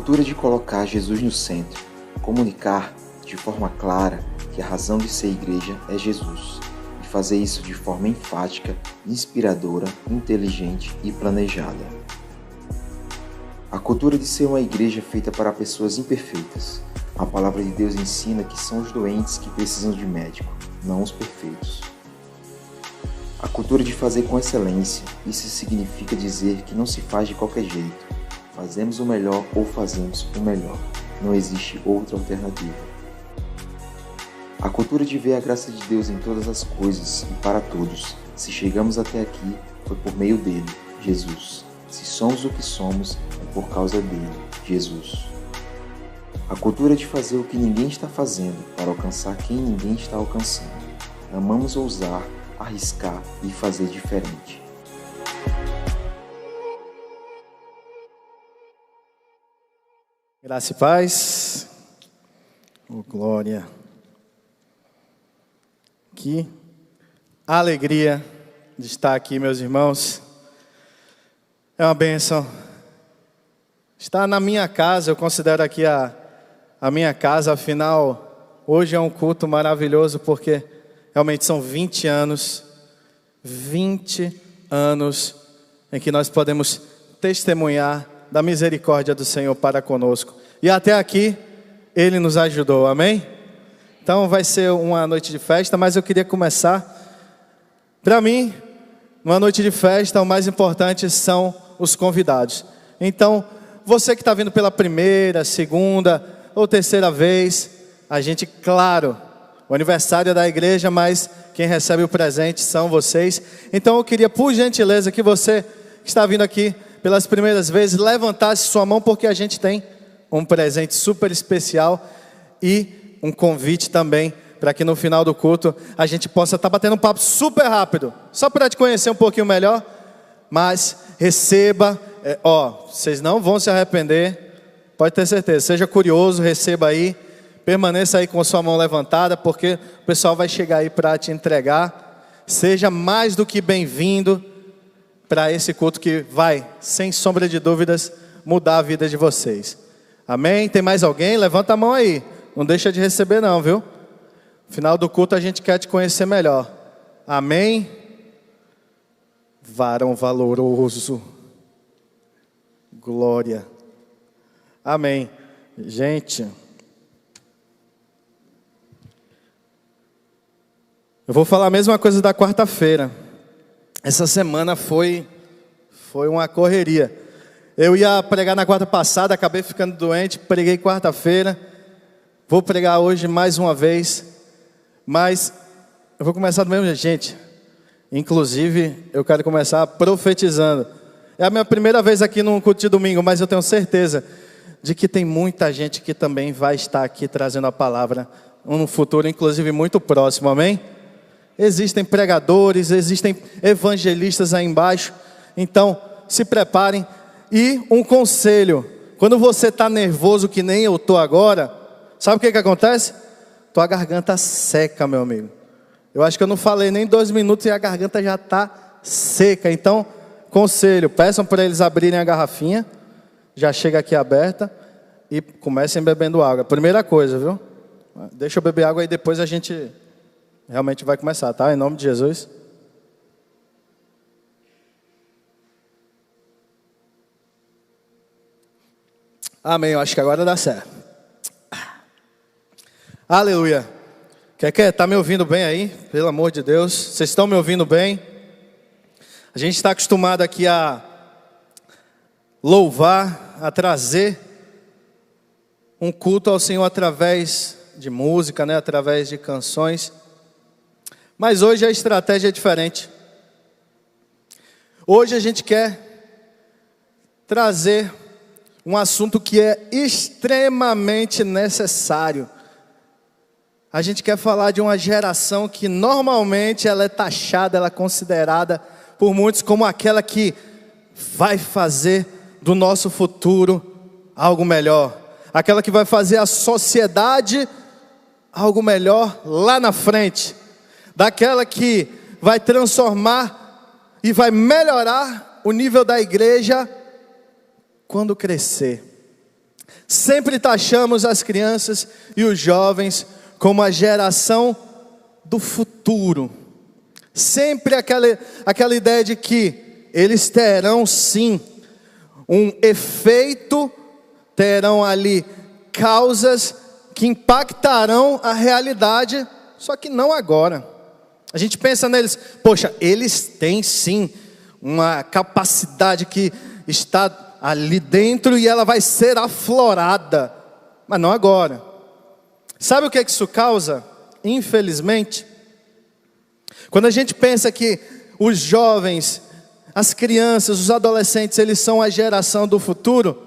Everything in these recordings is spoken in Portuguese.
cultura de colocar Jesus no centro, comunicar de forma clara que a razão de ser igreja é Jesus, e fazer isso de forma enfática, inspiradora, inteligente e planejada. A cultura de ser uma igreja feita para pessoas imperfeitas. A palavra de Deus ensina que são os doentes que precisam de médico, não os perfeitos. A cultura de fazer com excelência. Isso significa dizer que não se faz de qualquer jeito. Fazemos o melhor ou fazemos o melhor. Não existe outra alternativa. A cultura de ver a graça de Deus em todas as coisas e para todos. Se chegamos até aqui, foi por meio dele, Jesus. Se somos o que somos, é por causa dele, Jesus. A cultura de fazer o que ninguém está fazendo para alcançar quem ninguém está alcançando. Amamos ousar, arriscar e fazer diferente. Graça e paz. Oh, glória. Que alegria de estar aqui, meus irmãos. É uma bênção. Estar na minha casa, eu considero aqui a minha casa, afinal, hoje é um culto maravilhoso, porque realmente são 20 anos em que nós podemos testemunhar da misericórdia do Senhor para conosco. E até aqui, Ele nos ajudou, amém? Então vai ser uma noite de festa, mas eu queria começar. Para mim, numa noite de festa, o mais importante são os convidados. Então, você que está vindo pela primeira, segunda ou terceira vez, a gente, claro, o aniversário é da igreja, mas quem recebe o presente são vocês. Então eu queria, por gentileza, que você que está vindo aqui pelas primeiras vezes, levantasse sua mão, porque a gente tem um presente super especial e um convite também, para que no final do culto a gente possa estar batendo um papo super rápido, só para te conhecer um pouquinho melhor, mas receba, vocês não vão se arrepender, pode ter certeza, seja curioso, receba aí, permaneça aí com a sua mão levantada, porque o pessoal vai chegar aí para te entregar. Seja mais do que bem-vindo para esse culto que vai, sem sombra de dúvidas, mudar a vida de vocês. Amém? Tem mais alguém? Levanta a mão aí. Não deixa de receber não, viu? No final do culto a gente quer te conhecer melhor. Amém? Varão valoroso. Glória. Amém. Gente, eu vou falar a mesma coisa da quarta-feira. Essa semana foi uma correria. Eu ia pregar na quarta passada, acabei ficando doente, preguei quarta-feira. Vou pregar hoje mais uma vez. Mas eu vou começar do mesmo jeito, gente. Inclusive, eu quero começar profetizando. É a minha primeira vez aqui no culto de domingo, mas eu tenho certeza de que tem muita gente que também vai estar aqui trazendo a palavra no futuro, inclusive muito próximo, amém? Existem pregadores, existem evangelistas aí embaixo, então se preparem. E um conselho, quando você está nervoso que nem eu estou agora, sabe o que acontece? Tua garganta seca, meu amigo. Eu acho que eu não falei nem 2 minutos e a garganta já está seca. Então, conselho, peçam para eles abrirem a garrafinha, já chega aqui aberta, e comecem bebendo água. Primeira coisa, viu? Deixa eu beber água e depois a gente realmente vai começar, tá? Em nome de Jesus. Amém, eu acho que agora dá certo. Aleluia. Tá me ouvindo bem aí? Pelo amor de Deus. Vocês estão me ouvindo bem? A gente está acostumado aqui a louvar, a trazer um culto ao Senhor através de música, né? Através de canções. Mas hoje a estratégia é diferente. Hoje a gente quer trazer um assunto que é extremamente necessário. A gente quer falar de uma geração que normalmente ela é taxada, ela é considerada por muitos como aquela que vai fazer do nosso futuro algo melhor. Aquela que vai fazer a sociedade algo melhor lá na frente. Daquela que vai transformar e vai melhorar o nível da igreja quando crescer. Sempre taxamos as crianças e os jovens como a geração do futuro. Sempre aquela ideia de que eles terão sim um efeito, terão ali causas que impactarão a realidade, só que não agora. A gente pensa neles, poxa, eles têm sim uma capacidade que está ali dentro e ela vai ser aflorada, mas não agora. Sabe o que isso causa? Infelizmente, quando a gente pensa que os jovens, as crianças, os adolescentes, eles são a geração do futuro,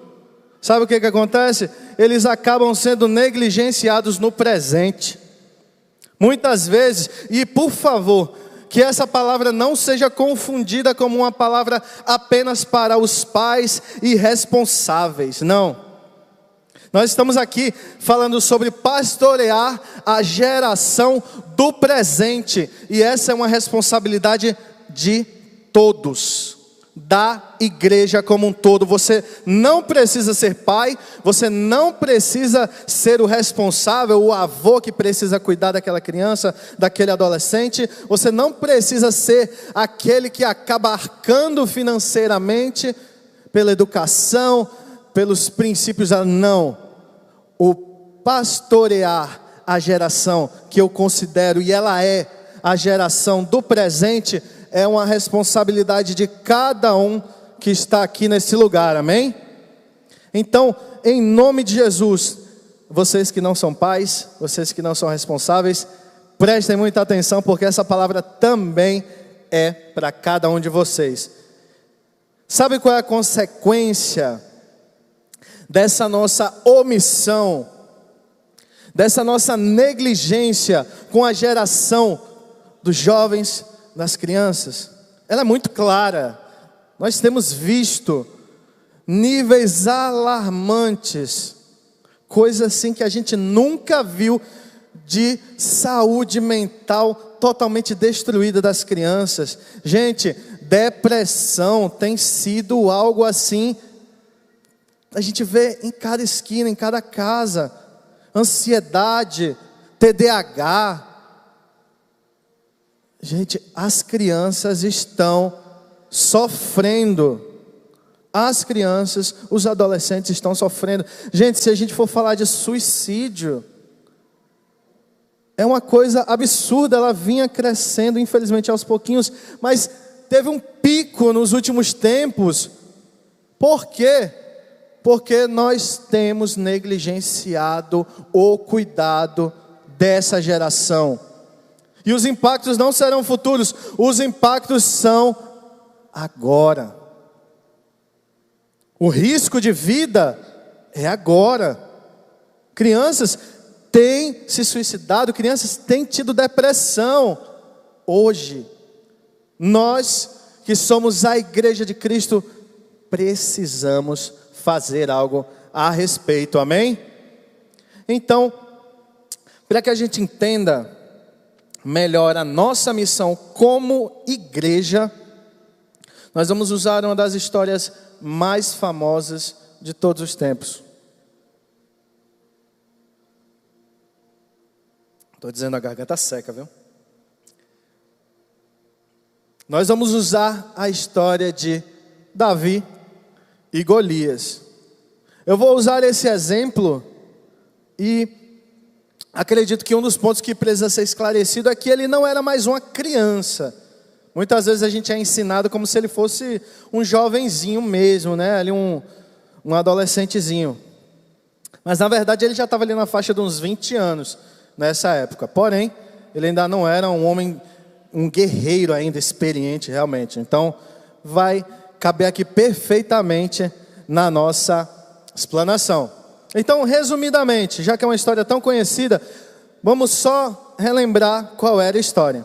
sabe o que acontece? Eles acabam sendo negligenciados no presente. Muitas vezes, e por favor, que essa palavra não seja confundida como uma palavra apenas para os pais irresponsáveis, não. Nós estamos aqui falando sobre pastorear a geração do presente, e essa é uma responsabilidade de todos, da igreja como um todo. Você não precisa ser pai, você não precisa ser o responsável, o avô que precisa cuidar daquela criança, daquele adolescente. Você não precisa ser aquele que acaba arcando financeiramente pela educação, pelos princípios. Não, o pastorear a geração que eu considero, e ela é a geração do presente, é uma responsabilidade de cada um que está aqui nesse lugar, amém? Então, em nome de Jesus, vocês que não são pais, vocês que não são responsáveis, prestem muita atenção, porque essa palavra também é para cada um de vocês. Sabe qual é a consequência dessa nossa omissão, dessa nossa negligência com a geração dos jovens, das crianças? Ela é muito clara. Nós temos visto níveis alarmantes, coisas assim que a gente nunca viu, de saúde mental totalmente destruída das crianças. Gente, depressão tem sido algo assim, a gente vê em cada esquina, em cada casa. Ansiedade, TDAH. Gente, as crianças estão sofrendo. As crianças, os adolescentes estão sofrendo. Gente, se a gente for falar de suicídio, é uma coisa absurda. Ela vinha crescendo, infelizmente, aos pouquinhos, mas teve um pico nos últimos tempos. Por quê? Porque nós temos negligenciado o cuidado dessa geração. E os impactos não serão futuros, os impactos são agora. O risco de vida é agora. Crianças têm se suicidado, crianças têm tido depressão. Hoje, nós que somos a igreja de Cristo, precisamos fazer algo a respeito, amém? Então, para que a gente entenda melhor a nossa missão como igreja, nós vamos usar uma das histórias mais famosas de todos os tempos. Estou dizendo, a garganta seca, viu? Nós vamos usar a história de Davi e Golias. Eu vou usar esse exemplo e acredito que um dos pontos que precisa ser esclarecido é que ele não era mais uma criança. Muitas vezes a gente é ensinado como se ele fosse um jovenzinho mesmo, né? Ali um adolescentezinho. Mas na verdade ele já estava ali na faixa de uns 20 anos nessa época. Porém, ele ainda não era um homem, um guerreiro ainda experiente realmente. Então, vai caber aqui perfeitamente na nossa explanação. Então, resumidamente, já que é uma história tão conhecida, vamos só relembrar qual era a história.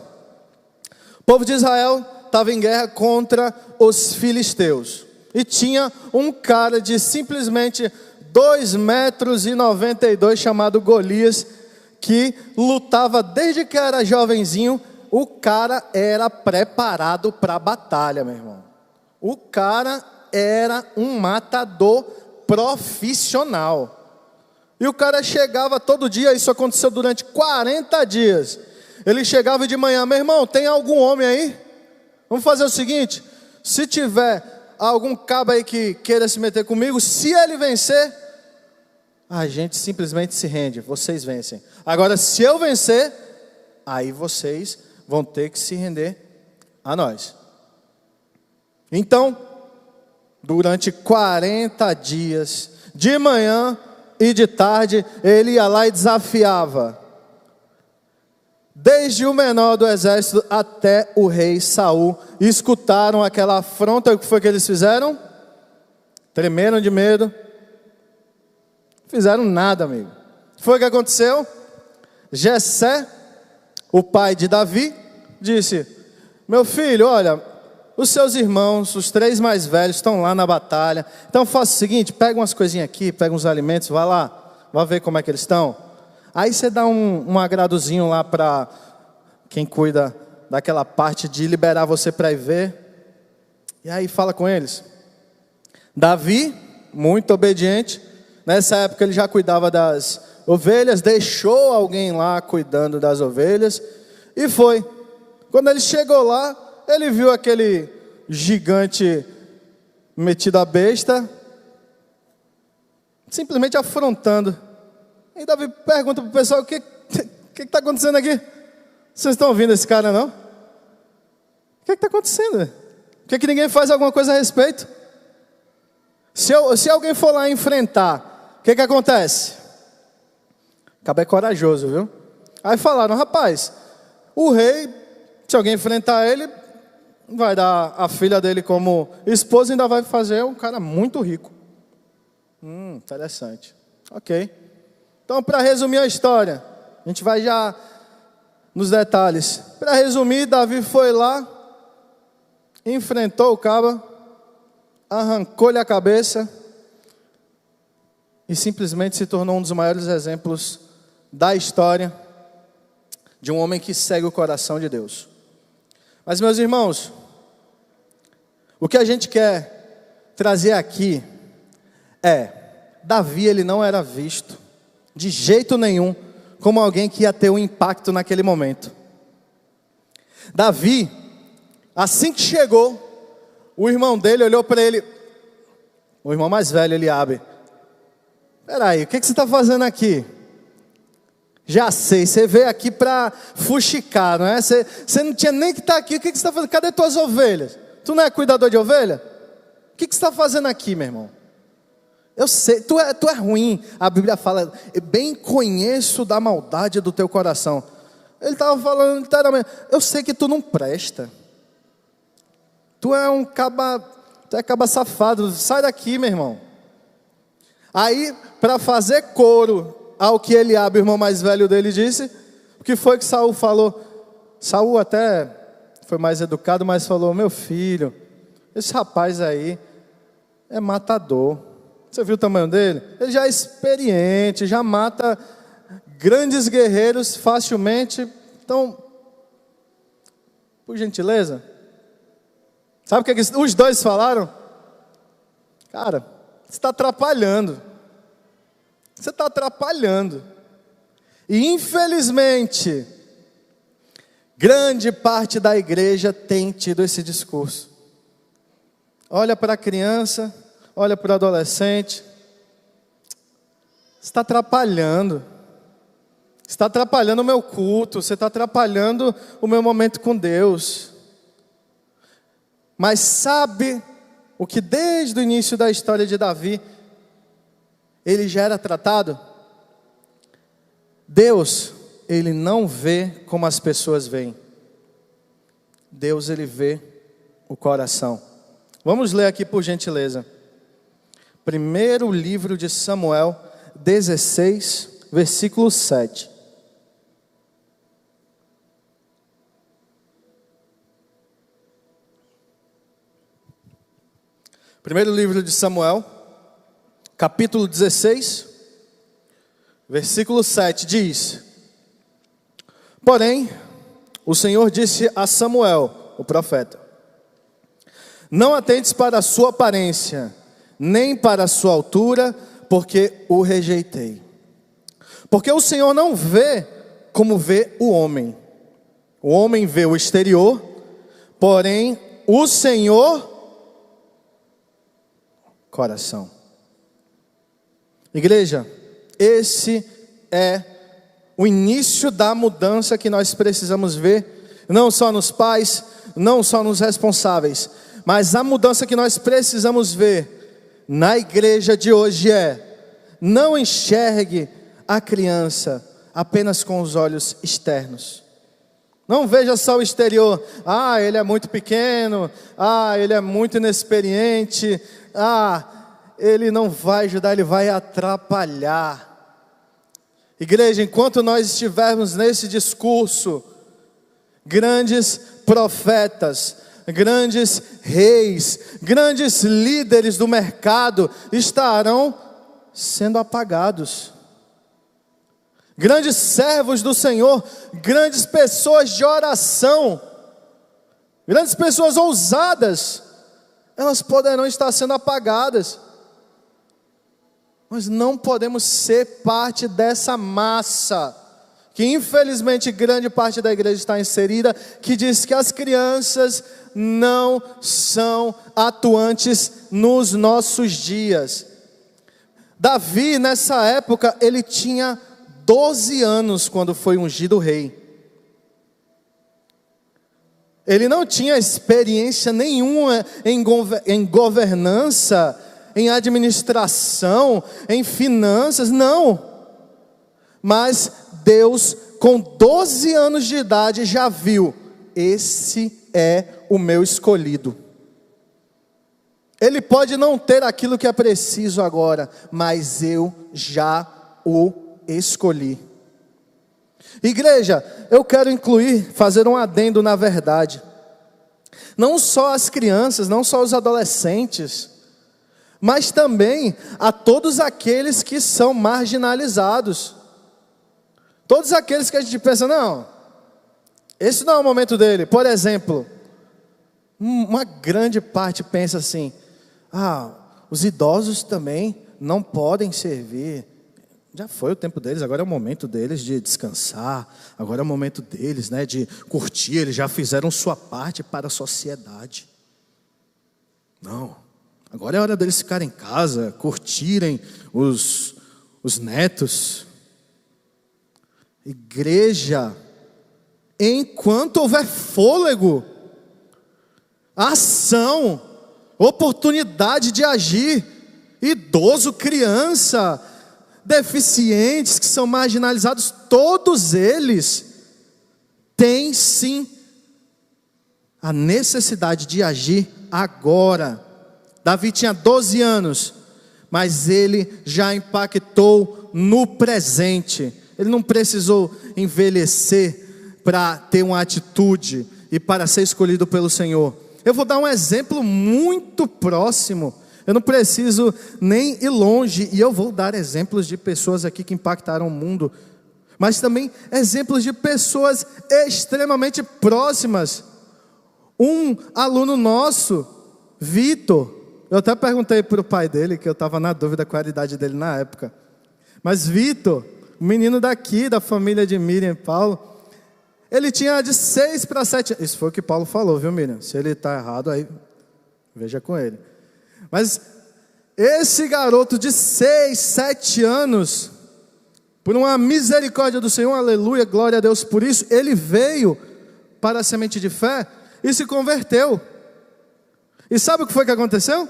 O povo de Israel estava em guerra contra os filisteus. E tinha um cara de simplesmente 2,92 metros chamado Golias, que lutava desde que era jovenzinho. O cara era preparado para a batalha, meu irmão. O cara era um matador profissional. E o cara chegava todo dia, isso aconteceu durante 40 dias. Ele chegava de manhã: meu irmão, tem algum homem aí? Vamos fazer o seguinte, se tiver algum cabo aí que queira se meter comigo, se ele vencer, a gente simplesmente se rende, vocês vencem. Agora, se eu vencer, aí vocês vão ter que se render a nós. Então, durante 40 dias, de manhã e de tarde, ele ia lá e desafiava, desde o menor do exército até o rei Saul. Escutaram aquela afronta. O que foi que eles fizeram? Tremeram de medo. Fizeram nada, amigo. O que foi que aconteceu? Jessé, o pai de Davi, disse: meu filho, olha, os seus irmãos, os 3 mais velhos, estão lá na batalha. Então faça o seguinte, pega umas coisinhas aqui, pega uns alimentos, vai lá, vai ver como é que eles estão. Aí você dá um agradozinho lá para quem cuida daquela parte de liberar você para ir ver. E aí fala com eles. Davi, muito obediente, nessa época ele já cuidava das ovelhas, deixou alguém lá cuidando das ovelhas e foi. Quando ele chegou lá, ele viu aquele gigante metido a besta, simplesmente afrontando. E Davi pergunta para o pessoal: o que está acontecendo aqui? Vocês estão ouvindo esse cara, não? O que está acontecendo? Por que ninguém faz alguma coisa a respeito? Se alguém for lá enfrentar, o que acontece? Acaba é corajoso, viu? Aí falaram: rapaz, o rei, se alguém enfrentar ele, vai dar a filha dele como esposa e ainda vai fazer um cara muito rico. Interessante. Ok. Então, para resumir a história, a gente vai já nos detalhes. Para resumir, Davi foi lá, enfrentou o caba, arrancou-lhe a cabeça e simplesmente se tornou um dos maiores exemplos da história de um homem que segue o coração de Deus. Mas, meus irmãos, o que a gente quer trazer aqui é: Davi, ele não era visto de jeito nenhum como alguém que ia ter um impacto naquele momento. Davi, assim que chegou, o irmão dele olhou para ele, o irmão mais velho, Eliabe: peraí, o que você está fazendo aqui? Já sei, você veio aqui para fuxicar, não é? Você não tinha nem que estar aqui. O que você está fazendo? Cadê tuas ovelhas? Tu não é cuidador de ovelha? O que você está fazendo aqui, meu irmão? Eu sei, tu é ruim. A Bíblia fala: bem conheço da maldade do teu coração. Ele estava falando literalmente: eu sei que tu não presta. Tu é um caba safado. Sai daqui, meu irmão. Aí, para fazer coro ao que Eliabe, o irmão mais velho dele, disse, o que foi que Saul falou? Saul até foi mais educado, mas falou: meu filho, esse rapaz aí é matador. Você viu o tamanho dele? Ele já é experiente, já mata grandes guerreiros facilmente. Então, por gentileza, sabe o que os dois falaram? Cara, você está atrapalhando. Você está atrapalhando. E infelizmente, grande parte da igreja tem tido esse discurso. Olha para a criança, olha para o adolescente. Você está atrapalhando. Você está atrapalhando o meu culto. Você está atrapalhando o meu momento com Deus. Mas sabe o que desde o início da história de Davi ele já era tratado? Deus, ele não vê como as pessoas veem. Deus, ele vê o coração. Vamos ler aqui por gentileza. Primeiro livro de Samuel 16, versículo 7. Primeiro livro de Samuel, capítulo 16, versículo 7, diz: porém, o Senhor disse a Samuel, o profeta: não atentes para a sua aparência, nem para a sua altura, porque o rejeitei. Porque o Senhor não vê como vê o homem. O homem vê o exterior, porém o Senhor, coração. Igreja, esse é o início da mudança que nós precisamos ver, não só nos pais, não só nos responsáveis, mas a mudança que nós precisamos ver na igreja de hoje não enxergue a criança apenas com os olhos externos. Não veja só o exterior. Ele é muito pequeno. Ele é muito inexperiente. Ele não vai ajudar, ele vai atrapalhar. Igreja, enquanto nós estivermos nesse discurso, grandes profetas, grandes reis, grandes líderes do mercado estarão sendo apagados. Grandes servos do Senhor, grandes pessoas de oração, grandes pessoas ousadas, elas poderão estar sendo apagadas. Nós não podemos ser parte dessa massa, que infelizmente grande parte da igreja está inserida, que diz que as crianças não são atuantes nos nossos dias. Davi, nessa época, ele tinha 12 anos quando foi ungido rei. Ele não tinha experiência nenhuma em governança, em administração, em finanças, não. Mas Deus, com 12 anos de idade, já viu: esse é o meu escolhido. Ele pode não ter aquilo que é preciso agora, mas eu já o escolhi. Igreja, eu quero fazer um adendo na verdade. Não só as crianças, não só os adolescentes, mas também a todos aqueles que são marginalizados. Todos aqueles que a gente pensa, não, esse não é o momento dele. Por exemplo, uma grande parte pensa assim: os idosos também não podem servir. Já foi o tempo deles, agora é o momento deles de descansar, agora é o momento deles, de curtir, eles já fizeram sua parte para a sociedade. Não, agora é hora deles ficarem em casa, curtirem os netos. Igreja, enquanto houver fôlego, ação, oportunidade de agir, idoso, criança, deficientes que são marginalizados, todos eles têm sim a necessidade de agir agora. Davi tinha 12 anos, mas ele já impactou no presente. Ele não precisou envelhecer para ter uma atitude e para ser escolhido pelo Senhor. Eu vou dar um exemplo muito próximo. Eu não preciso nem ir longe, e eu vou dar exemplos de pessoas aqui que impactaram o mundo, mas também exemplos de pessoas extremamente próximas. Um aluno nosso, Vitor, eu até perguntei para o pai dele, que eu estava na dúvida com a idade dele na época, mas Vitor, um menino daqui, da família de Miriam e Paulo, ele tinha de 6 para 7 anos, isso foi o que Paulo falou, viu Miriam? Se ele está errado, aí veja com ele. Mas esse garoto de 6, 7 anos, por uma misericórdia do Senhor, aleluia, glória a Deus por isso, ele veio para a semente de fé e se converteu. E sabe o que foi que aconteceu?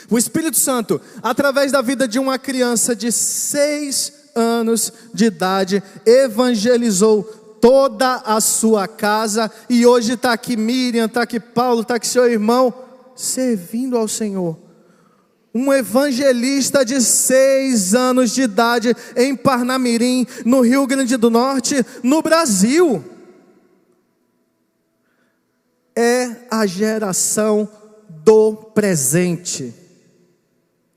O Espírito Santo, através da vida de uma criança de 6 anos de idade, evangelizou toda a sua casa, e hoje está aqui Miriam, está aqui Paulo, está aqui seu irmão, servindo ao Senhor. Um evangelista de 6 anos de idade em Parnamirim, no Rio Grande do Norte, no Brasil. É a geração do presente.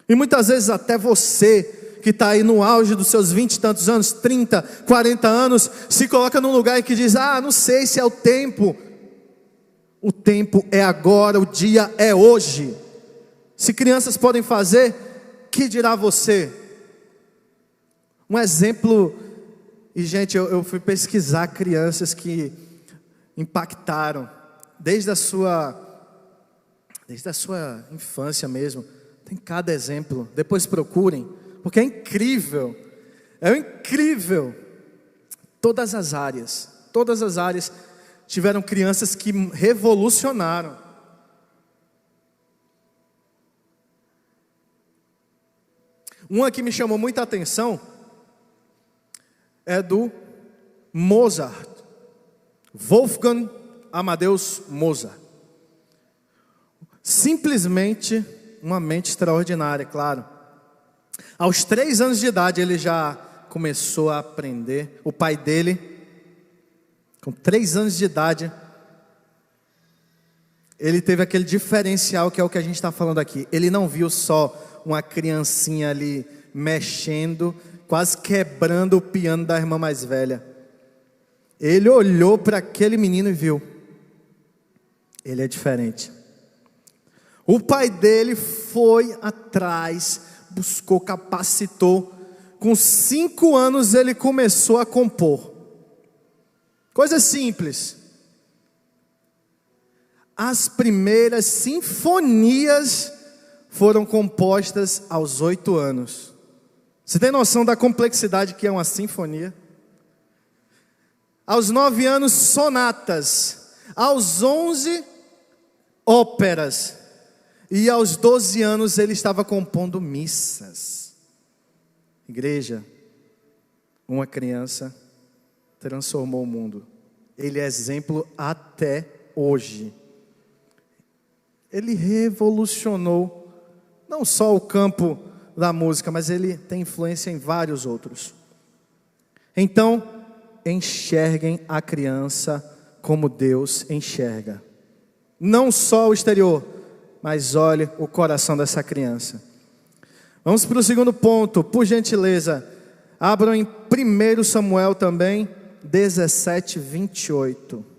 E muitas vezes até você, que está aí no auge dos seus 20 e tantos anos, 30, 40 anos, se coloca num lugar em que diz: não sei se é o tempo. O tempo é agora, o dia é hoje. Se crianças podem fazer, que dirá você? Um exemplo, e gente, eu fui pesquisar crianças que impactaram desde a sua infância mesmo. Tem cada exemplo, depois procurem, porque é incrível, todas as áreas tiveram crianças que revolucionaram. Uma que me chamou muita atenção é do Mozart, Wolfgang Amadeus Mozart. Simplesmente uma mente extraordinária, claro. Aos 3 anos de idade ele já começou a aprender. O pai dele, com 3 anos de idade, ele teve aquele diferencial que é o que a gente está falando aqui. Ele não viu só uma criancinha ali mexendo, quase quebrando o piano da irmã mais velha. Ele olhou para aquele menino e viu: ele é diferente. O pai dele foi atrás, buscou, capacitou. Com 5 anos ele começou a compor. Coisa simples. As primeiras sinfonias foram compostas aos 8 anos. Você tem noção da complexidade que é uma sinfonia? Aos 9 anos, sonatas. Aos 11, óperas. E aos 12 anos ele estava compondo missas. Igreja, uma criança transformou o mundo. Ele é exemplo até hoje. Ele revolucionou não só o campo da música, mas ele tem influência em vários outros. Então, enxerguem a criança como Deus enxerga. Não só o exterior, mas olhe o coração dessa criança. Vamos para o segundo ponto, por gentileza. Abram em 1 Samuel também, 17, 28.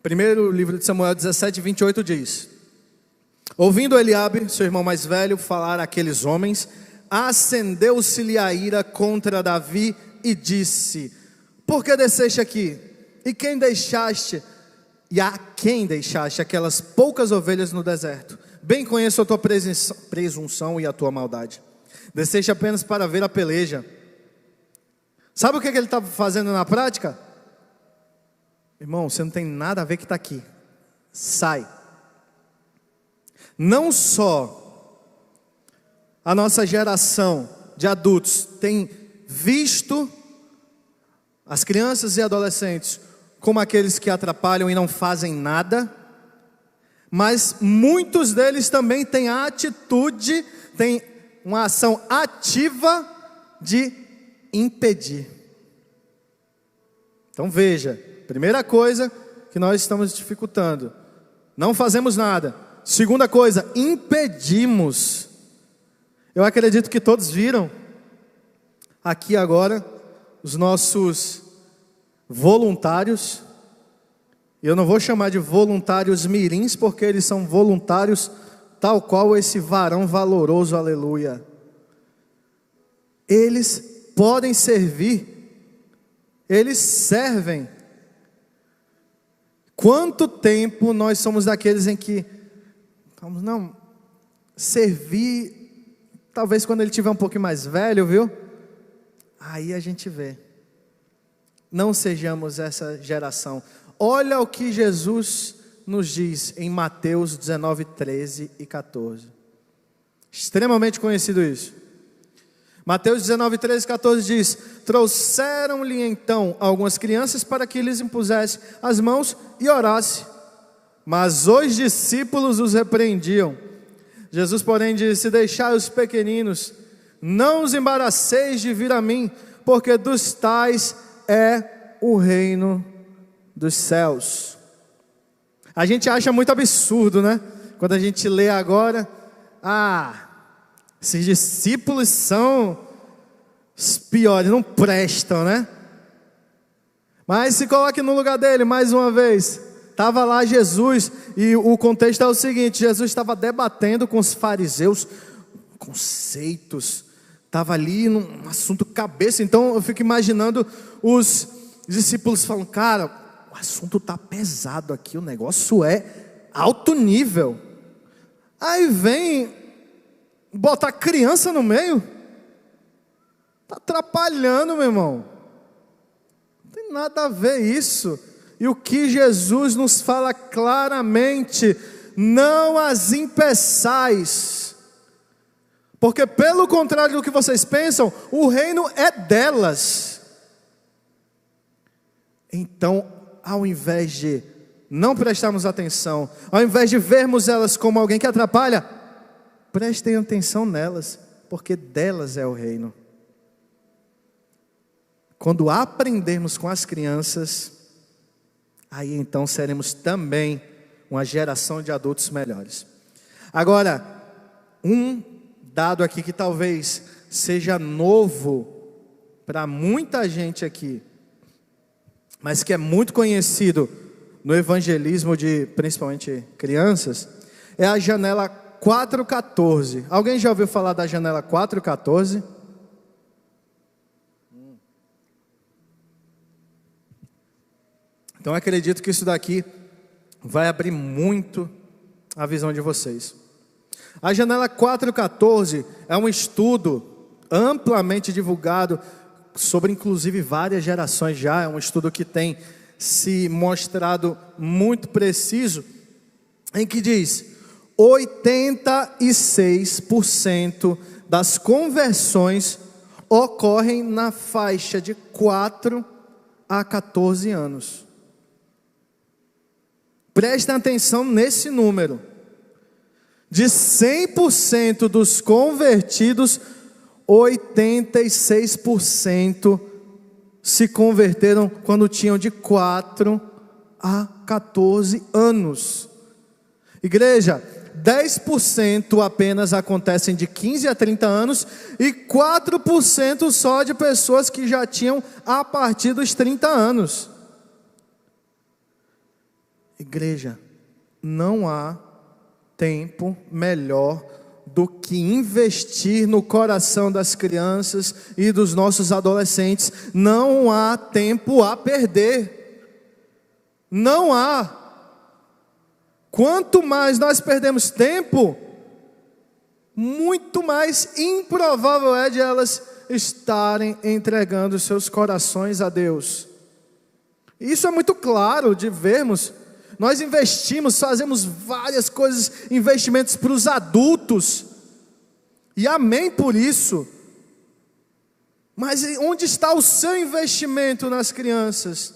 Primeiro livro de Samuel 17, 28 diz: ouvindo Eliabe, seu irmão mais velho, falar àqueles homens, acendeu-se-lhe a ira contra Davi e disse: por que desceste aqui? E a quem deixaste aquelas poucas ovelhas no deserto? Bem conheço a tua presunção e a tua maldade. Desceste apenas para ver a peleja. Sabe o que ele estava fazendo na prática? Irmão, você não tem nada a ver que está aqui. Sai. Não só a nossa geração de adultos tem visto as crianças e adolescentes como aqueles que atrapalham e não fazem nada, mas muitos deles também têm a atitude, têm uma ação ativa de impedir. Então veja, primeira coisa que nós estamos dificultando, não fazemos nada. Segunda coisa, impedimos. Eu acredito que todos viram aqui agora os nossos voluntários. Eu não vou chamar de voluntários mirins, porque eles são voluntários tal qual esse varão valoroso, aleluia. Eles podem servir, eles servem. Quanto tempo nós somos daqueles em que vamos, não, servir, talvez quando ele tiver um pouquinho mais velho, viu? Aí a gente vê. Não sejamos essa geração. Olha o que Jesus nos diz em Mateus 19, 13 e 14. Extremamente conhecido isso. Mateus 19, 13 e 14 diz: trouxeram-lhe então algumas crianças para que lhes impusesse as mãos e orasse. Mas os discípulos os repreendiam. Jesus, porém, disse: deixai os pequeninos, não os embaraceis de vir a mim, porque dos tais é o reino dos céus. A gente acha muito absurdo, né? Quando a gente lê agora, esses discípulos são os piores, não prestam, né? Mas se coloque no lugar dele mais uma vez. Estava lá Jesus, e o contexto é o seguinte: Jesus estava debatendo com os fariseus conceitos, estava ali num assunto cabeça. Então eu fico imaginando os discípulos falando: cara, o assunto está pesado aqui, o negócio é alto nível. Aí vem botar criança no meio, está atrapalhando, meu irmão. Não tem nada a ver isso. E o que Jesus nos fala claramente: não as impeçais, porque pelo contrário do que vocês pensam, o reino é delas. Então, ao invés de não prestarmos atenção, ao invés de vermos elas como alguém que atrapalha, prestem atenção nelas, porque delas é o reino. Quando aprendermos com as crianças, aí então seremos também uma geração de adultos melhores. Agora, um dado aqui que talvez seja novo para muita gente aqui, mas que é muito conhecido no evangelismo de principalmente crianças, é a janela 4,14. Alguém já ouviu falar da janela 4,14? Então acredito que isso daqui vai abrir muito a visão de vocês. A janela 4,14 é um estudo amplamente divulgado sobre inclusive várias gerações já. É um estudo que tem se mostrado muito preciso, em que diz: 86% das conversões ocorrem na faixa de 4 a 14 anos. Prestem atenção nesse número. De 100% dos convertidos, 86% se converteram quando tinham de 4 a 14 anos. Igreja, 10% apenas acontecem de 15 a 30 anos e 4% só de pessoas que já tinham a partir dos 30 anos. Igreja, não há tempo melhor do que investir no coração das crianças e dos nossos adolescentes. Não há tempo a perder. Não há. Quanto mais nós perdemos tempo, muito mais improvável é de elas estarem entregando seus corações a Deus. Isso é muito claro de vermos. Nós investimos, fazemos várias coisas, investimentos para os adultos, e amém por isso. Mas onde está o seu investimento nas crianças?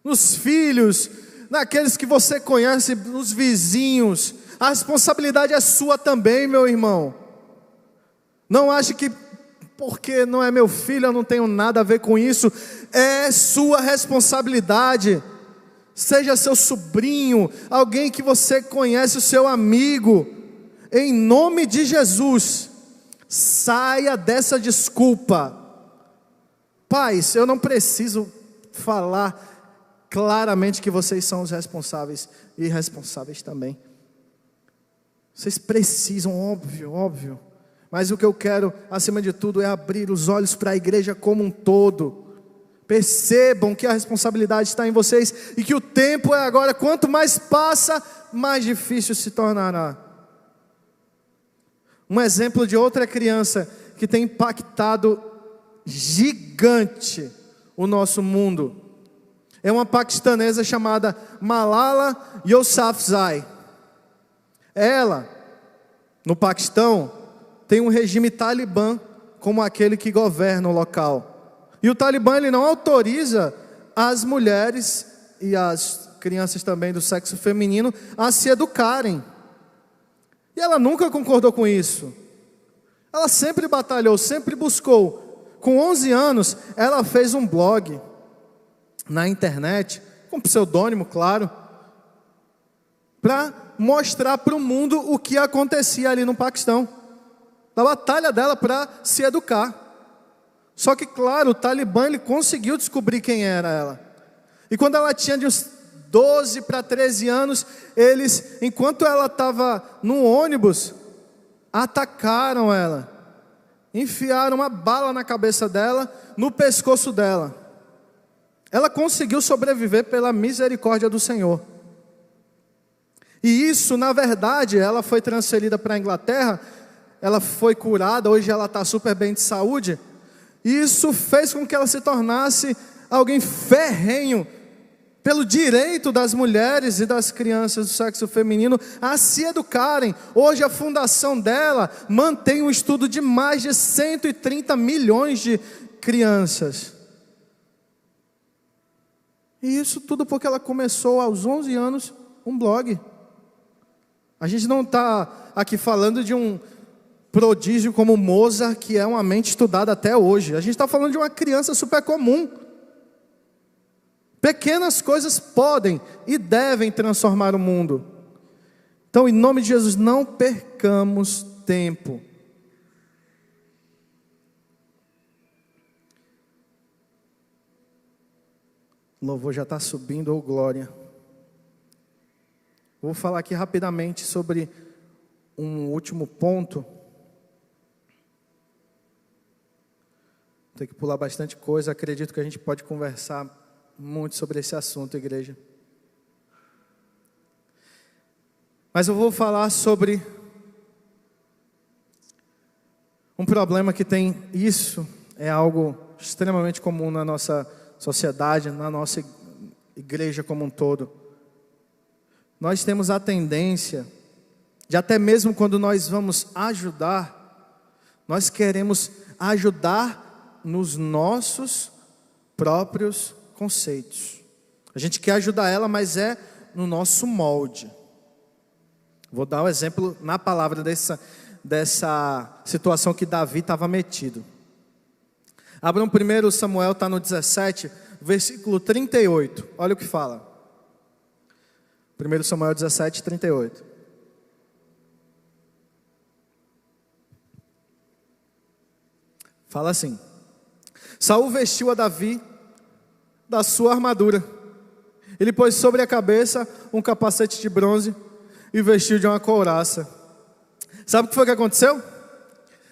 Nos filhos, naqueles que você conhece, nos vizinhos? A responsabilidade é sua também, meu irmão. Não ache que porque não é meu filho, eu não tenho nada a ver com isso. É sua responsabilidade. Seja seu sobrinho, alguém que você conhece, o seu amigo. Em nome de Jesus, saia dessa desculpa. Pais, eu não preciso falar claramente que vocês são os responsáveis e irresponsáveis também. Vocês precisam, óbvio. Mas o que eu quero, acima de tudo, é abrir os olhos para a igreja como um todo. Percebam que a responsabilidade está em vocês e que o tempo é agora. Quanto mais passa, mais difícil se tornará. Um exemplo de outra criança que tem impactado gigante o nosso mundo é uma paquistanesa chamada Malala Yousafzai. Ela, no Paquistão, tem um regime talibã como aquele que governa o local. E o Talibã, ele não autoriza as mulheres e as crianças também do sexo feminino a se educarem. E ela nunca concordou com isso. Ela sempre batalhou, sempre buscou. Com 11 anos, ela fez um blog na internet, com pseudônimo, claro, para mostrar para o mundo o que acontecia ali no Paquistão. Da batalha dela para se educar. Só que, claro, o Talibã, ele conseguiu descobrir quem era ela. E quando ela tinha de uns 12 para 13 anos, eles, enquanto ela estava no ônibus, atacaram ela. Enfiaram uma bala na cabeça dela, no pescoço dela. Ela conseguiu sobreviver pela misericórdia do Senhor. E isso, na verdade, ela foi transferida para a Inglaterra, ela foi curada, hoje ela está super bem de saúde. E isso fez com que ela se tornasse alguém ferrenho pelo direito das mulheres e das crianças do sexo feminino a se educarem. Hoje a fundação dela mantém um estudo de mais de 130 milhões de crianças. E isso tudo porque ela começou aos 11 anos um blog. A gente não está aqui falando de um prodígio como Mozart, que é uma mente estudada até hoje. A gente está falando de uma criança super comum. Pequenas coisas podem e devem transformar o mundo. Então, em nome de Jesus, não percamos tempo. O louvor já está subindo, oh glória. Vou falar aqui rapidamente sobre um último ponto. Tem que pular bastante coisa. Acredito que a gente pode conversar muito sobre esse assunto, igreja. Mas eu vou falar sobre um problema que tem. Isso é algo extremamente comum na nossa sociedade, na nossa igreja como um todo. Nós temos a tendência de, até mesmo quando nós vamos ajudar, nós queremos ajudar nos nossos próprios conceitos. A gente quer ajudar ela, mas é no nosso molde. Vou dar um exemplo na palavra dessa situação que Davi estava metido. Abram 1 Samuel, está no 17, versículo 38. Olha o que fala. 1 Samuel 17, 38. Fala assim: Saul vestiu a Davi da sua armadura. Ele pôs sobre a cabeça um capacete de bronze e vestiu de uma couraça. Sabe o que foi que aconteceu?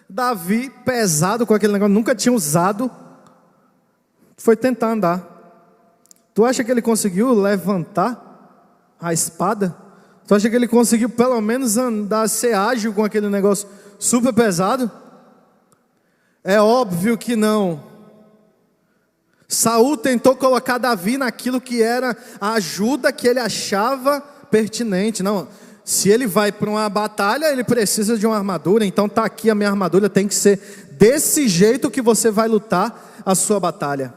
Davi, pesado com aquele negócio, nunca tinha usado, foi tentar andar. Tu acha que ele conseguiu levantar a espada? Tu acha que ele conseguiu pelo menos andar, ser ágil com aquele negócio super pesado? É óbvio que não. Saul tentou colocar Davi naquilo que era a ajuda que ele achava pertinente. Não, se ele vai para uma batalha, ele precisa de uma armadura. Então está aqui a minha armadura, tem que ser desse jeito que você vai lutar a sua batalha.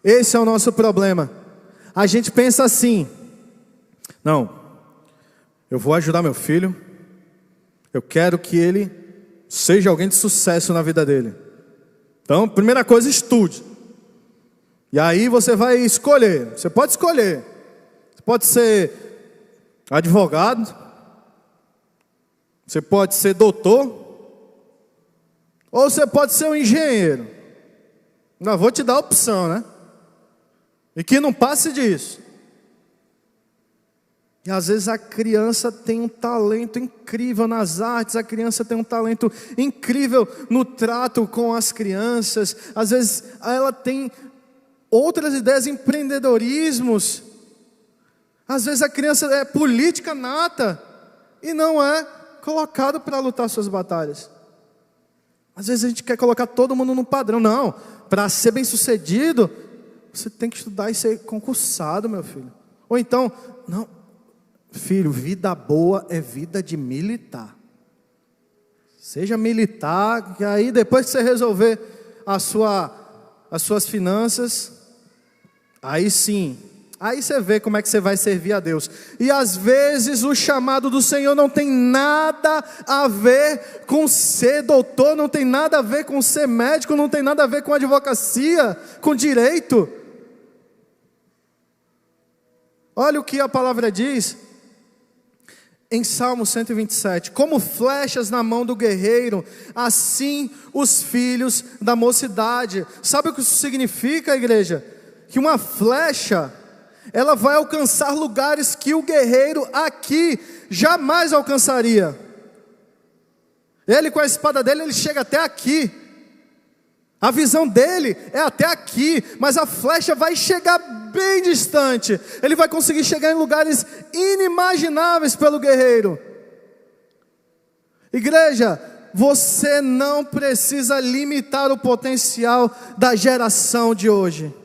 Esse é o nosso problema. A gente pensa assim: não, eu vou ajudar meu filho, eu quero que ele seja alguém de sucesso na vida dele. Então, primeira coisa, estude. E aí você vai escolher. Você pode escolher. Você pode ser advogado. Você pode ser doutor. Ou você pode ser um engenheiro. Não, vou te dar a opção, né? E que não passe disso. E às vezes a criança tem um talento incrível nas artes, a criança tem um talento incrível no trato com as crianças, às vezes ela tem outras ideias, empreendedorismos, às vezes a criança é política nata e não é colocado para lutar suas batalhas. Às vezes a gente quer colocar todo mundo no padrão. Não, para ser bem sucedido, você tem que estudar e ser concursado, meu filho. Ou então, não, filho, vida boa é vida de militar. Seja militar, que aí depois que você resolver as suas finanças, aí sim, aí você vê como é que você vai servir a Deus. E às vezes o chamado do Senhor não tem nada a ver com ser doutor, não tem nada a ver com ser médico, não tem nada a ver com advocacia, com direito. Olha o que a palavra diz. Em Salmo 127, como flechas na mão do guerreiro, assim os filhos da mocidade. Sabe o que isso significa, igreja? Que uma flecha, ela vai alcançar lugares que o guerreiro aqui jamais alcançaria. Ele com a espada dele, ele chega até aqui. A visão dele é até aqui, mas a flecha vai chegar bem distante. Ele vai conseguir chegar em lugares inimagináveis pelo guerreiro. Igreja, você não precisa limitar o potencial da geração de hoje.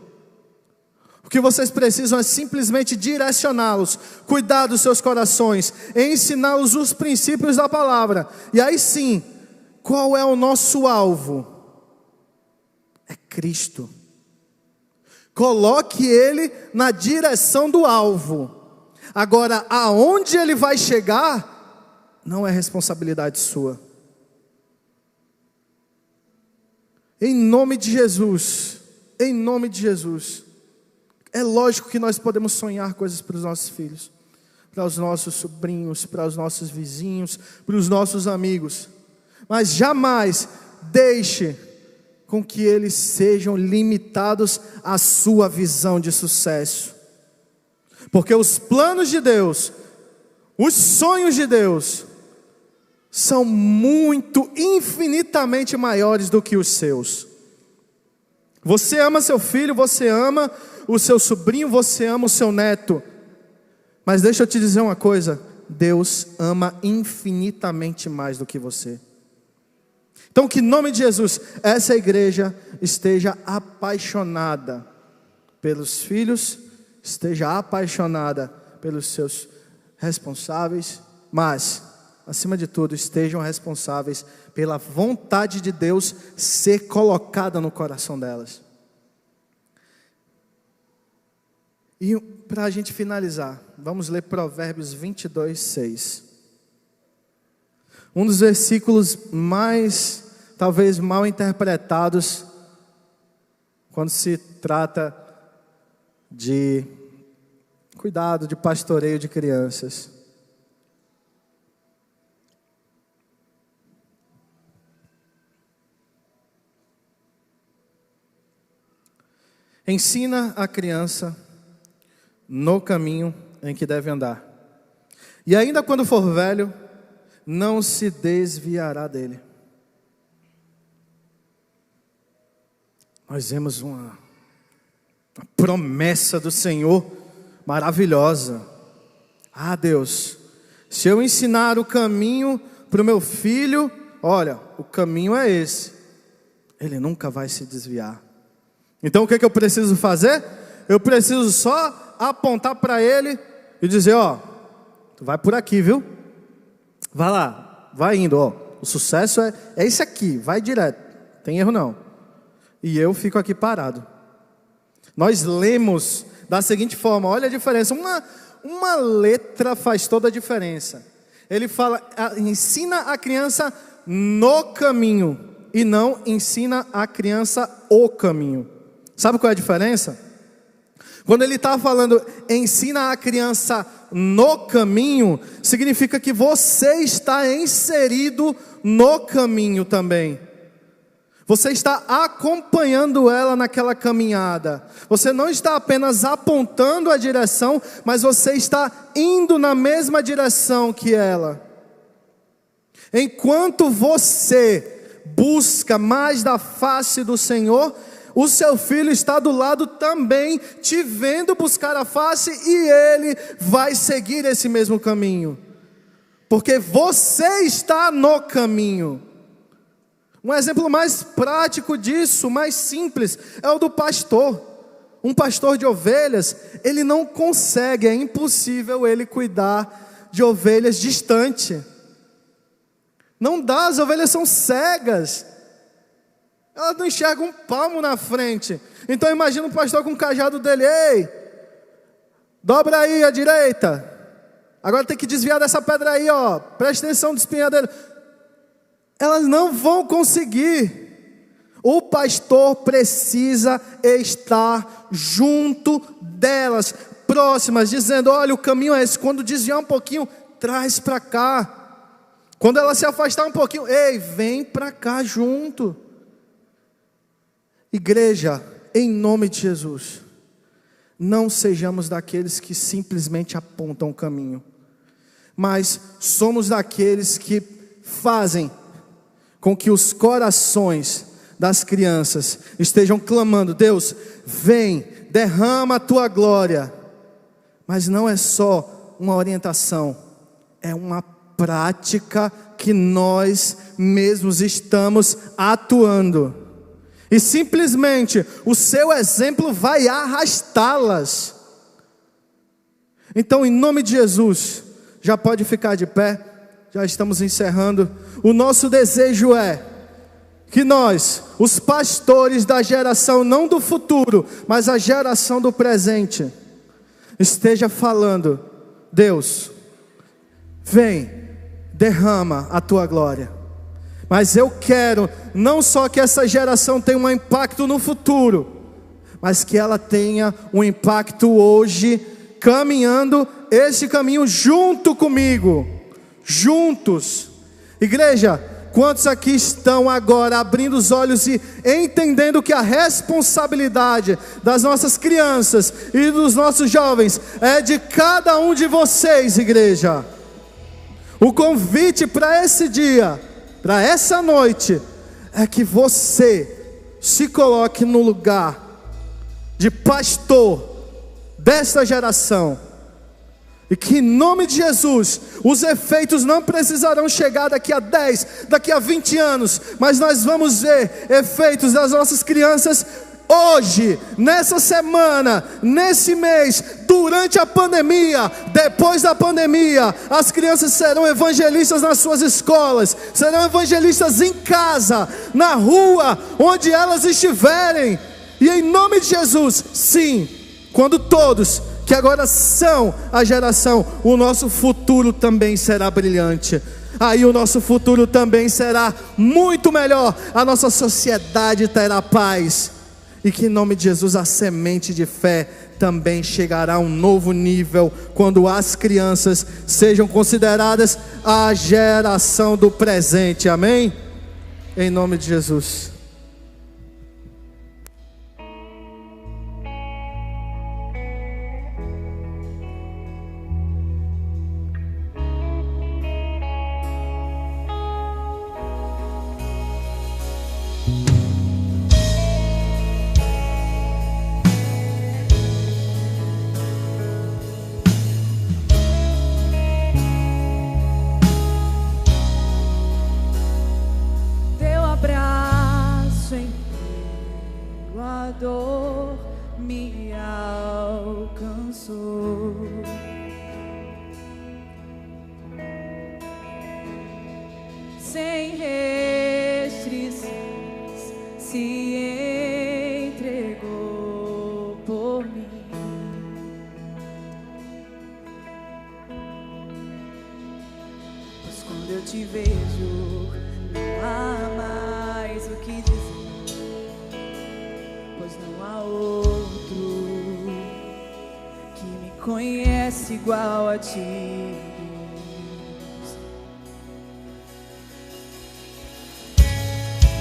O que vocês precisam é simplesmente direcioná-los, cuidar dos seus corações, ensiná-los os princípios da palavra. E aí sim, qual é o nosso alvo? É Cristo. Coloque ele na direção do alvo. Agora, aonde ele vai chegar, não é responsabilidade sua. Em nome de Jesus, em nome de Jesus. É lógico que nós podemos sonhar coisas para os nossos filhos, para os nossos sobrinhos, para os nossos vizinhos, para os nossos amigos. Mas jamais deixe com que eles sejam limitados à sua visão de sucesso. Porque os planos de Deus, os sonhos de Deus, são muito, infinitamente maiores do que os seus. Você ama seu filho, você ama o seu sobrinho, você ama o seu neto. Mas deixa eu te dizer uma coisa, Deus ama infinitamente mais do que você. Então que em nome de Jesus, essa igreja esteja apaixonada pelos filhos, esteja apaixonada pelos seus responsáveis, mas, acima de tudo, estejam responsáveis pela vontade de Deus ser colocada no coração delas. E para a gente finalizar, vamos ler Provérbios 22, 6. Um dos versículos mais, talvez mal interpretados, quando se trata de cuidado, de pastoreio de crianças. Ensina a criança no caminho em que deve andar, e ainda quando for velho, não se desviará dele. Nós vemos uma promessa do Senhor maravilhosa. Ah, Deus, se eu ensinar o caminho para o meu filho, olha, o caminho é esse, ele nunca vai se desviar. Então o que eu preciso fazer? Eu preciso só apontar para ele e dizer, ó, tu vai por aqui, viu? Vai lá, vai indo, ó. O sucesso é esse aqui, vai direto, tem erro não. E eu fico aqui parado. Nós lemos da seguinte forma, olha a diferença, uma letra faz toda a diferença. Ele fala, ensina a criança no caminho, e não ensina a criança o caminho. Sabe qual é a diferença? Quando ele está falando, ensina a criança no caminho, significa que você está inserido no caminho também. Você está acompanhando ela naquela caminhada. Você não está apenas apontando a direção, mas você está indo na mesma direção que ela. Enquanto você busca mais da face do Senhor, o seu filho está do lado também, te vendo buscar a face, e ele vai seguir esse mesmo caminho. Porque você está no caminho. Um exemplo mais prático disso, mais simples, é o do pastor. Um pastor de ovelhas, ele não consegue, é impossível ele cuidar de ovelhas distante. Não dá, as ovelhas são cegas. Elas não enxergam um palmo na frente. Então imagina um pastor com o cajado dele, ei, dobra aí à direita. Agora tem que desviar dessa pedra aí, ó. Presta atenção no espinhadeiro. Elas não vão conseguir. O pastor precisa estar junto delas, próximas, dizendo, olha, o caminho é esse. Quando desviar um pouquinho, traz para cá. Quando ela se afastar um pouquinho, ei, vem para cá junto. Igreja, em nome de Jesus, não sejamos daqueles que simplesmente apontam o caminho, mas somos daqueles que fazem com que os corações das crianças estejam clamando: Deus, vem, derrama a tua glória. Mas não é só uma orientação, é uma prática que nós mesmos estamos atuando, e simplesmente o seu exemplo vai arrastá-las. Então, em nome de Jesus, já pode ficar de pé, já estamos encerrando. O nosso desejo é que nós, os pastores da geração, não do futuro, mas a geração do presente, esteja falando: Deus, vem, derrama a tua glória. Mas eu quero não só que essa geração tenha um impacto no futuro, mas que ela tenha um impacto hoje, caminhando esse caminho junto comigo, juntos. Igreja, quantos aqui estão agora abrindo os olhos e entendendo que a responsabilidade das nossas crianças e dos nossos jovens é de cada um de vocês, igreja? O convite para esse dia, para essa noite, é que você se coloque no lugar de pastor desta geração, e que em nome de Jesus, os efeitos não precisarão chegar daqui a 10, daqui a 20 anos, mas nós vamos ver efeitos das nossas crianças hoje, nessa semana, nesse mês, durante a pandemia, depois da pandemia. As crianças serão evangelistas nas suas escolas, serão evangelistas em casa, na rua, onde elas estiverem. E em nome de Jesus, sim, quando todos que agora são a geração, o nosso futuro também será brilhante. Aí o nosso futuro também será muito melhor, a nossa sociedade terá paz. E que em nome de Jesus a semente de fé também chegará a um novo nível, quando as crianças sejam consideradas a geração do presente. Amém? Em nome de Jesus. dor me alcançou. Sem restrições se entregou por mim. Pois quando eu te vejo, não há mais o que dizer, pois não há outro que me conhece igual a ti.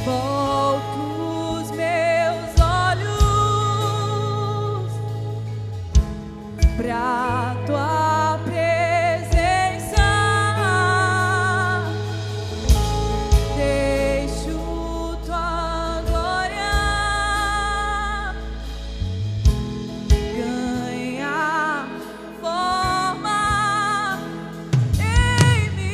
Volto os meus olhos pra tua presença, deixo tua glória ganhar forma em mim.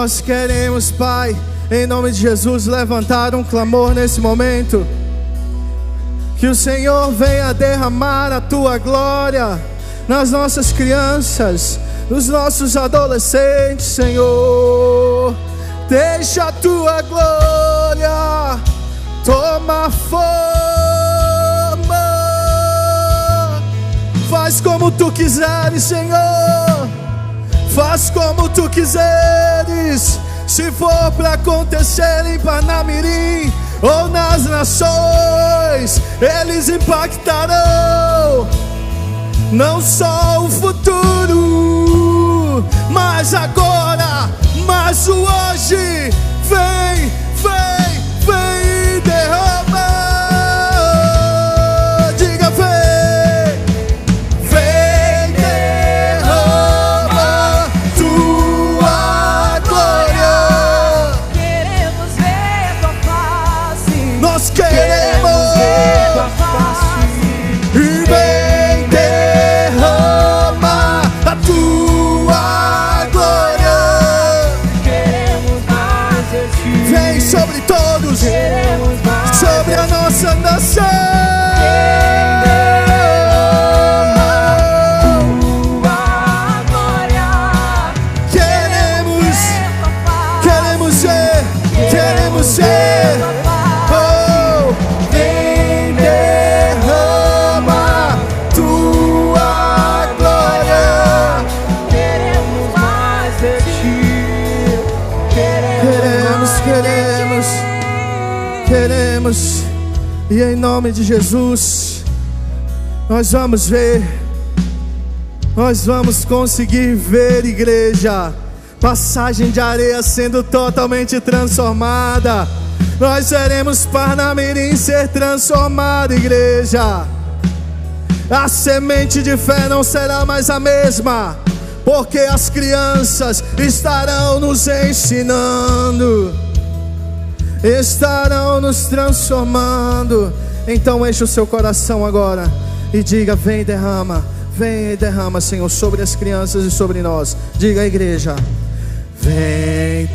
Nós queremos, Pai, em nome de Jesus, levantar um clamor nesse momento. Que o Senhor venha derramar a Tua glória nas nossas crianças, nos nossos adolescentes, Senhor. Deixa a Tua glória tomar forma. Faz como Tu quiseres, Senhor. Faz como Tu quiseres. Se for para acontecer em Parnamirim ou nas nações, eles impactarão não só o futuro, mas agora, mas o hoje. Vem, vem, vem e derrama. Diga vem, vem, derrama Tua glória. Queremos ver Tua face. Nós queremos ver Tua face. e vem, derrama a Tua glória. Queremos mais de Ti. Vem sobre todos, Queremos mais sobre a nossa nação. Tua glória. Queremos, queremos ser, queremos ser. Oh, vem, derrama Tua glória. Queremos mais de Ti. Queremos. E em nome de Jesus, nós vamos ver, nós vamos conseguir ver, igreja, Passagem de Areia sendo totalmente transformada. Nós veremos Parnamirim ser transformada, igreja. A semente de fé não será mais a mesma, porque as crianças estarão nos ensinando, estarão nos transformando. Então enche o seu coração agora e diga: vem e derrama, Senhor, sobre as crianças e sobre nós. Diga à igreja: vem,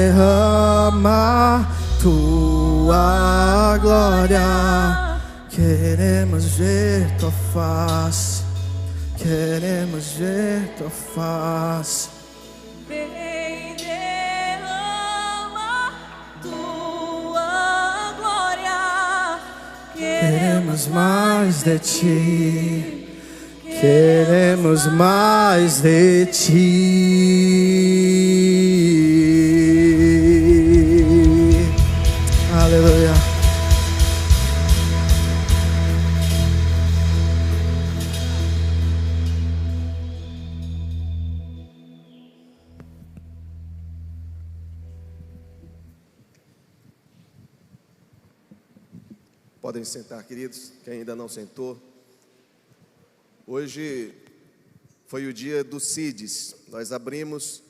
derrama Tua glória. Queremos ver Tua face, queremos ver Tua face. Vem, derrama Tua glória. Queremos mais de Ti, queremos mais de Ti. Aleluia. Podem sentar, queridos, quem ainda não sentou. Hoje foi o dia do CIDES. Nós abrimos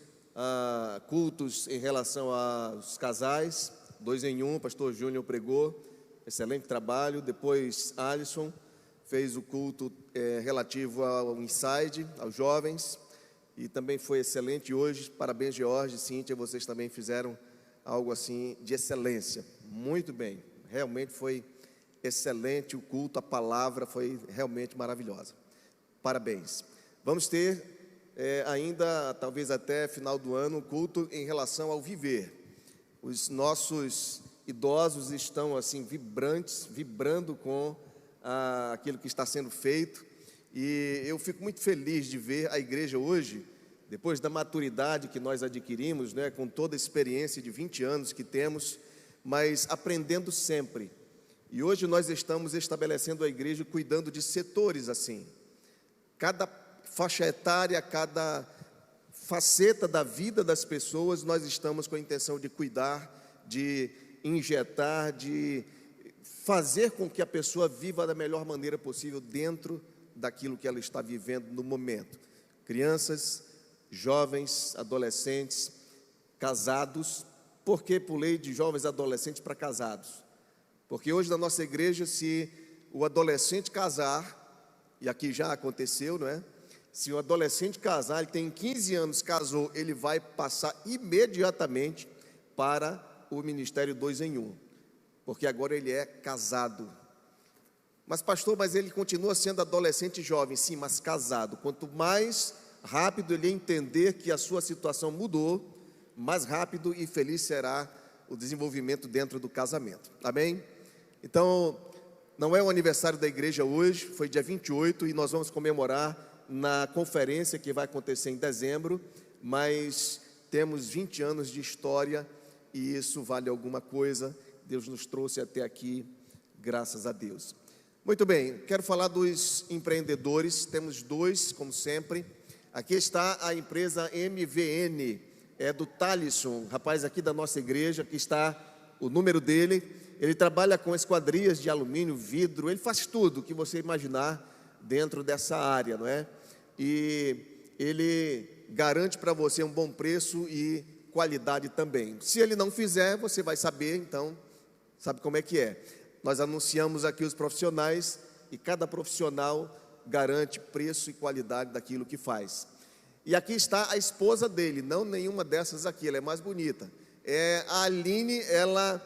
cultos em relação aos casais, 2 em 1, pastor Júnior pregou, excelente trabalho. Depois Alisson fez o culto relativo ao Inside, aos jovens, e também foi excelente hoje. Parabéns, George e Cíntia, vocês também fizeram algo assim de excelência. Muito bem, realmente foi excelente o culto, a palavra foi realmente maravilhosa. Parabéns. Vamos ter ainda, talvez até final do ano, um culto em relação ao viver. Os nossos idosos estão assim vibrantes, vibrando com aquilo que está sendo feito. E eu fico muito feliz de ver a igreja hoje, depois da maturidade que nós adquirimos, né, com toda a experiência de 20 anos que temos, mas aprendendo sempre. E hoje nós estamos estabelecendo a igreja cuidando de setores assim. Cada faixa etária, cada faceta da vida das pessoas, nós estamos com a intenção de cuidar, de injetar, de fazer com que a pessoa viva da melhor maneira possível dentro daquilo que ela está vivendo no momento. Crianças, jovens, adolescentes, casados. Por que pulei de jovens adolescentes para casados? Porque hoje na nossa igreja, se o adolescente casar, e aqui já aconteceu, não é? Se o adolescente casar, ele tem 15 anos, casou, ele vai passar imediatamente para o ministério 2 em 1, porque agora ele é casado. Mas pastor, mas ele continua sendo adolescente jovem. Sim, mas casado. Quanto mais rápido ele entender que a sua situação mudou, mais rápido e feliz será o desenvolvimento dentro do casamento. Amém? Então, não é o aniversário da igreja hoje, foi dia 28 e nós vamos comemorar na conferência que vai acontecer em dezembro, mas temos 20 anos de história e isso vale alguma coisa. Deus nos trouxe até aqui, graças a Deus. Muito bem, quero falar dos empreendedores, temos dois, como sempre. Aqui está a empresa MVN, é do Thalisson, rapaz aqui da nossa igreja, aqui está o número dele. Ele trabalha com esquadrias de alumínio, vidro, ele faz tudo que você imaginar dentro dessa área, não é? E ele garante para você um bom preço e qualidade também. Se ele não fizer, você vai saber, então, sabe como é que é. Nós anunciamos aqui os profissionais e cada profissional garante preço e qualidade daquilo que faz. E aqui está a esposa dele, não nenhuma dessas aqui, ela é mais bonita. A Aline, ela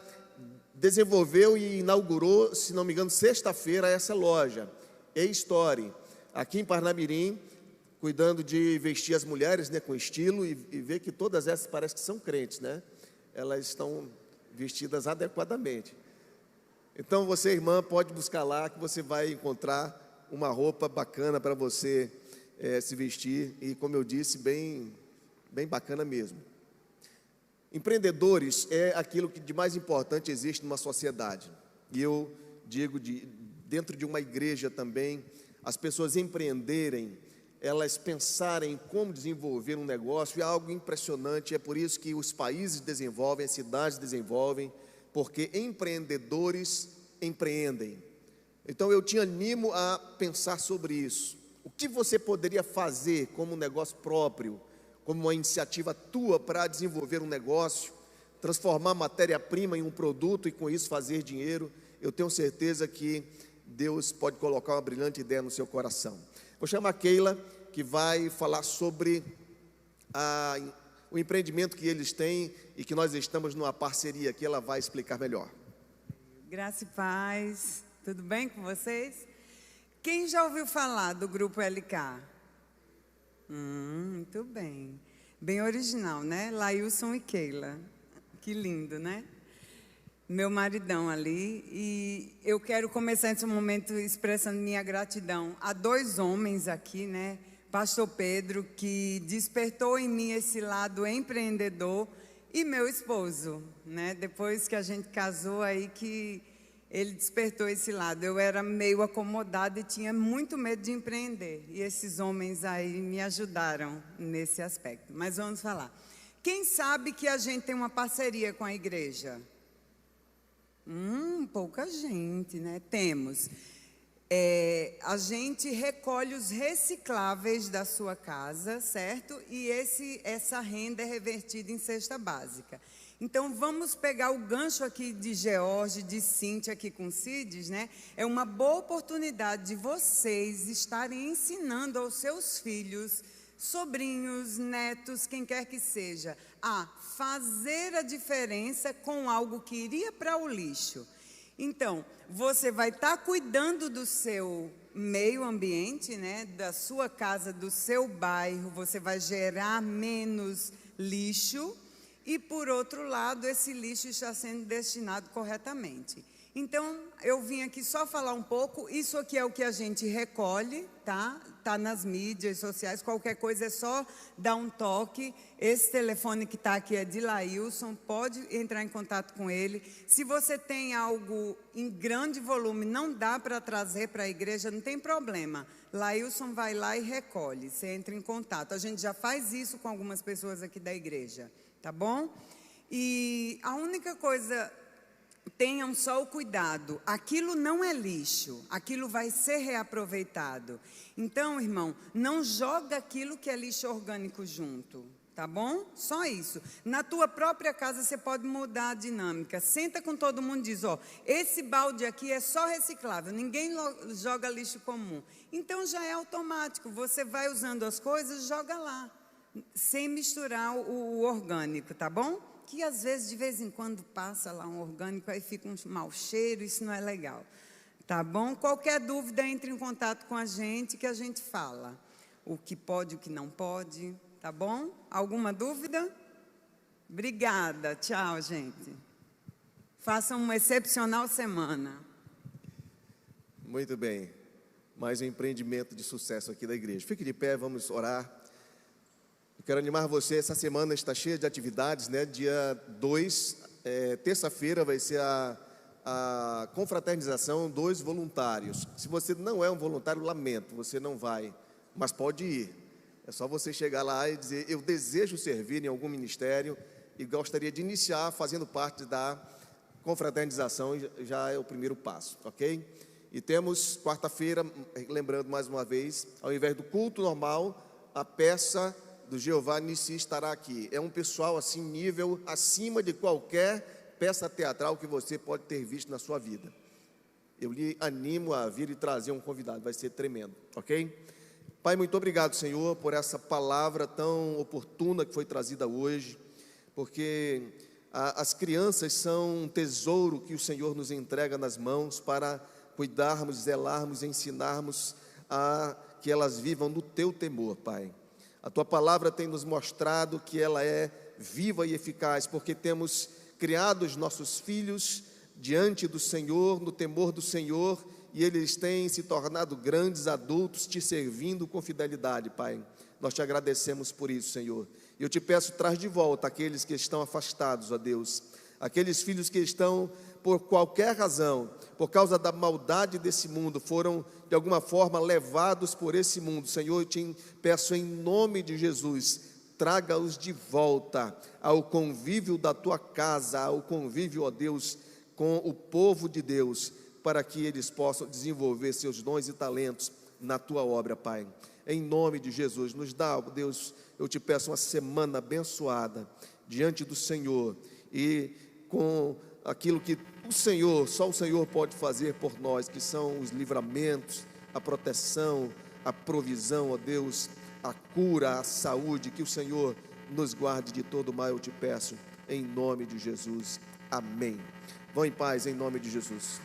desenvolveu e inaugurou, se não me engano, sexta-feira, essa loja, E-Story, aqui em Parnamirim, cuidando de vestir as mulheres, né, com estilo e ver que todas essas parecem que são crentes, né? Elas estão vestidas adequadamente. Então você, irmã, pode buscar lá que você vai encontrar uma roupa bacana para você se vestir e, como eu disse, bem bacana mesmo. Empreendedores é aquilo que de mais importante existe numa sociedade. E eu digo, dentro de uma igreja também, as pessoas empreenderem, elas pensarem em como desenvolver um negócio é algo impressionante. É por isso que os países desenvolvem, as cidades desenvolvem, porque empreendedores empreendem. Então eu te animo a pensar sobre isso. O que você poderia fazer como um negócio próprio, como uma iniciativa tua para desenvolver um negócio, transformar matéria-prima em um produto e com isso fazer dinheiro? Eu tenho certeza que Deus pode colocar uma brilhante ideia no seu coração. Vou chamar a Keila, que vai falar sobre o empreendimento que eles têm e que nós estamos numa parceria que ela vai explicar melhor. Graça e paz, tudo bem com vocês? Quem já ouviu falar do Grupo LK? Muito bem. Bem original, né? Lailson e Keila. Que lindo, né? Meu maridão ali. E eu quero começar esse momento expressando minha gratidão a dois homens aqui, né? Pastor Pedro, que despertou em mim esse lado empreendedor, e meu esposo, né? Depois que a gente casou, aí que ele despertou esse lado. Eu era meio acomodada e tinha muito medo de empreender. E esses homens aí me ajudaram nesse aspecto. Mas vamos falar. Quem sabe que a gente tem uma parceria com a igreja? Pouca gente, né? Temos. A gente recolhe os recicláveis da sua casa, certo? E essa renda é revertida em cesta básica. Então, vamos pegar o gancho aqui de George, de Cíntia aqui com Cides, né? É uma boa oportunidade de vocês estarem ensinando aos seus filhos, sobrinhos, netos, quem quer que seja, a fazer a diferença com algo que iria para o lixo. Então, você vai estar cuidando do seu meio ambiente, né? Da sua casa, do seu bairro, você vai gerar menos lixo. E, por outro lado, esse lixo está sendo destinado corretamente. Então, eu vim aqui só falar um pouco. Isso aqui é o que a gente recolhe, tá? Está nas mídias sociais. Qualquer coisa é só dar um toque. Esse telefone que está aqui é de Lailson. Pode entrar em contato com ele. Se você tem algo em grande volume, não dá para trazer para a igreja, não tem problema. Lailson vai lá e recolhe. Você entra em contato. A gente já faz isso com algumas pessoas aqui da igreja. Tá bom? E a única coisa, tenham só o cuidado, aquilo não é lixo, aquilo vai ser reaproveitado. Então, irmão, não joga aquilo que é lixo orgânico junto. Tá bom? Só isso. Na tua própria casa você pode mudar a dinâmica. Senta com todo mundo e diz, ó, esse balde aqui é só reciclável, ninguém joga lixo comum. Então já é automático, você vai usando as coisas, joga lá, sem misturar o orgânico, tá bom? Que às vezes, de vez em quando, passa lá um orgânico, aí fica um mau cheiro, isso não é legal. Tá bom? Qualquer dúvida, entre em contato com a gente, que a gente fala. O que pode, o que não pode. Tá bom? Alguma dúvida? Obrigada. Tchau, gente. Façam uma excepcional semana. Muito bem. Mais um empreendimento de sucesso aqui da igreja. Fique de pé, vamos orar. Eu quero animar você, essa semana está cheia de atividades, né? Dia 2, terça-feira, vai ser a confraternização dos voluntários. Se você não é um voluntário, lamento, você não vai, mas pode ir. É só você chegar lá e dizer, eu desejo servir em algum ministério e gostaria de iniciar fazendo parte da confraternização, já é o primeiro passo, ok? E temos quarta-feira, lembrando mais uma vez, ao invés do culto normal, a peça do Jeová Nissi estará aqui. É um pessoal assim, nível acima de qualquer peça teatral que você pode ter visto na sua vida. Eu lhe animo a vir e trazer um convidado, vai ser tremendo, ok? Pai, muito obrigado, Senhor, por essa palavra tão oportuna que foi trazida hoje, porque as crianças são um tesouro que o Senhor nos entrega nas mãos para cuidarmos, zelarmos, ensinarmos a que elas vivam no Teu temor, Pai. A Tua palavra tem nos mostrado que ela é viva e eficaz, porque temos criado os nossos filhos diante do Senhor, no temor do Senhor, e eles têm se tornado grandes adultos, te servindo com fidelidade, Pai. Nós te agradecemos por isso, Senhor. E eu te peço, traz de volta aqueles que estão afastados, ó Deus. Aqueles filhos que estão, por qualquer razão, por causa da maldade desse mundo, foram, de alguma forma, levados por esse mundo. Senhor, eu te peço em nome de Jesus, traga-os de volta ao convívio da Tua casa, ao convívio, ó Deus, com o povo de Deus, para que eles possam desenvolver seus dons e talentos na Tua obra, Pai. Em nome de Jesus, nos dá, Deus, eu te peço uma semana abençoada diante do Senhor e com aquilo que o Senhor, só o Senhor pode fazer por nós, que são os livramentos, a proteção, a provisão, ó Deus, a cura, a saúde, que o Senhor nos guarde de todo mal, eu te peço, em nome de Jesus. Amém. Vão em paz, em nome de Jesus.